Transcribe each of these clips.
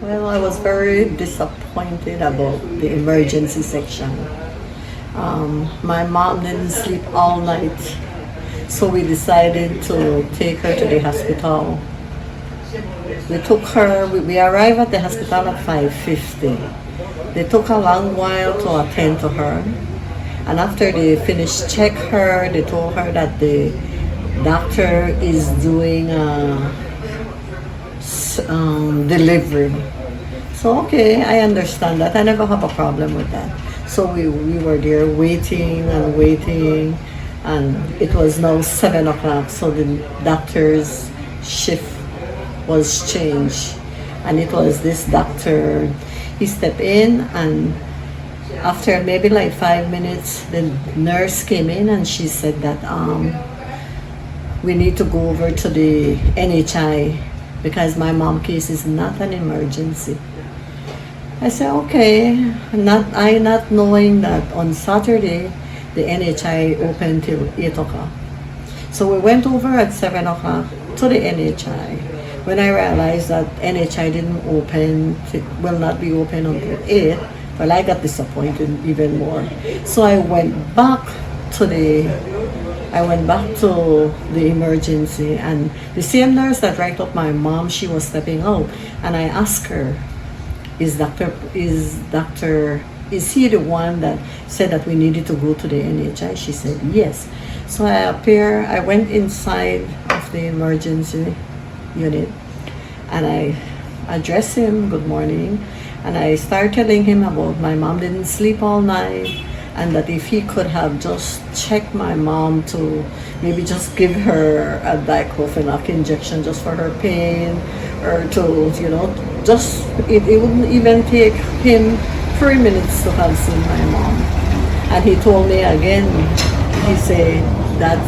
Well, I was very disappointed about the emergency section. My mom didn't sleep all night, so we decided to take her to the hospital. We took her, we arrived at the hospital at 5:50. They took a long while to attend to her. And after they finished check her, they told her that the doctor is doing delivery. So okay, I understand that. I never have a problem with that. So we were there waiting and waiting, and it was now 7 o'clock. So the doctor's shift was changed, and it was this doctor. He stepped in, and after maybe like 5 minutes, the nurse came in and she said that we need to go over to the NHI because my mom case is not an emergency. I said, okay, not knowing that on Saturday, the NHI opened till 8 o'clock. So we went over at 7 o'clock to the NHI. When I realized that NHI didn't open, will not be open until 8, well, I got disappointed even more. So I went back to the emergency, and the same nurse that write up my mom, she was stepping out, and I asked her, is he the one that said that we needed to go to the NHI? She said yes. So I went inside of the emergency unit, and I addressed him, good morning, and I started telling him about my mom didn't sleep all night, and that if he could have just checked my mom to maybe just give her a diclofenac injection just for her pain, or to, just, it wouldn't even take him 3 minutes to have seen my mom. And he told me again, he said that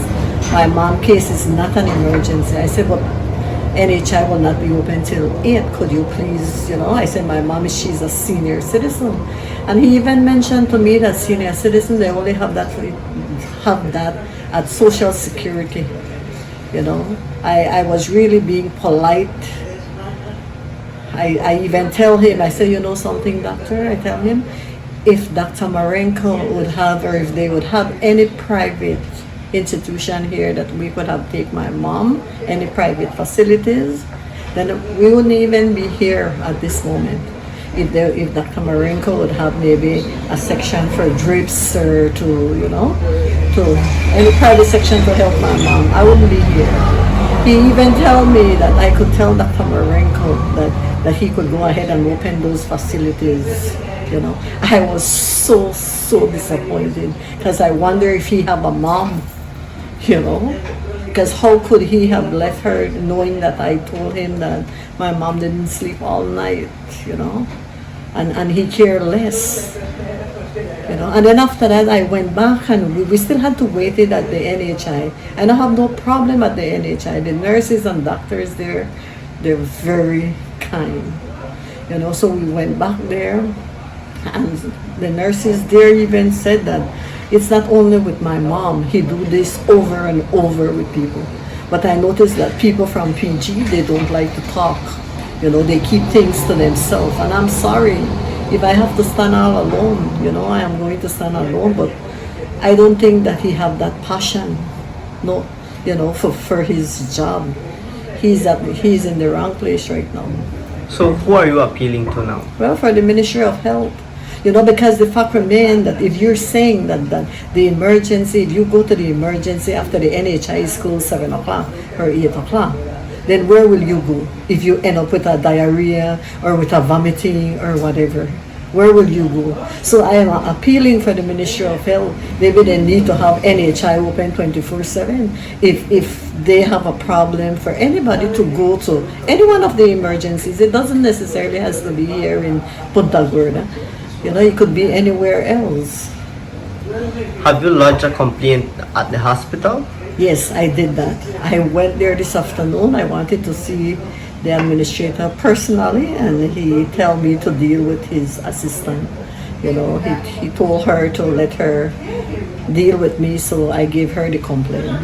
my mom case is not an emergency. I said, but NHI will not be open till 8. Could you please, I said, my mom, she's a senior citizen. And he even mentioned to me that senior citizens, they only have that at Social Security. I was really being polite. I even tell him, I say, something, doctor? I tell him, if Dr. Marenko would have, or if they would have any private institution here that we could have take my mom, any private facilities, then we wouldn't even be here at this moment. If Dr. Marenko would have maybe a section for drips, or to any private section to help my mom, I wouldn't be here. He even told me that I could tell Dr. Marenko that he could go ahead and open those facilities. I was so disappointed, because I wonder if he have a mom, because how could he have left her knowing that I told him that my mom didn't sleep all night, and he cared less, and then after that I went back, and we still had to wait it at the NHI, and I have no problem at the NHI. The nurses and doctors there, they're very kind, so we went back there, and the nurses there even said that it's not only with my mom, he do this over and over with people. But I noticed that people from PG, they don't like to talk. They keep things to themselves. And I'm sorry, if I have to stand all alone, I am going to stand alone. But I don't think that he have that passion, for his job. He's in the wrong place right now. So who are you appealing to now? Well, for the Ministry of Health. Because the fact remains that if you're saying that the emergency, if you go to the emergency after the NHI is closed 7 o'clock or 8 o'clock, then where will you go if you end up with a diarrhea or with a vomiting or whatever? Where will you go? So I am appealing for the Ministry of Health. Maybe they need to have NHI open 24/7. If they have a problem for anybody to go to any one of the emergencies, it doesn't necessarily has to be here in Punta Gorda. It could be anywhere else. Have you lodged a complaint at the hospital? Yes, I did that. I went there this afternoon. I wanted to see the administrator personally, and he told me to deal with his assistant. He told her to let her deal with me, so I gave her the complaint.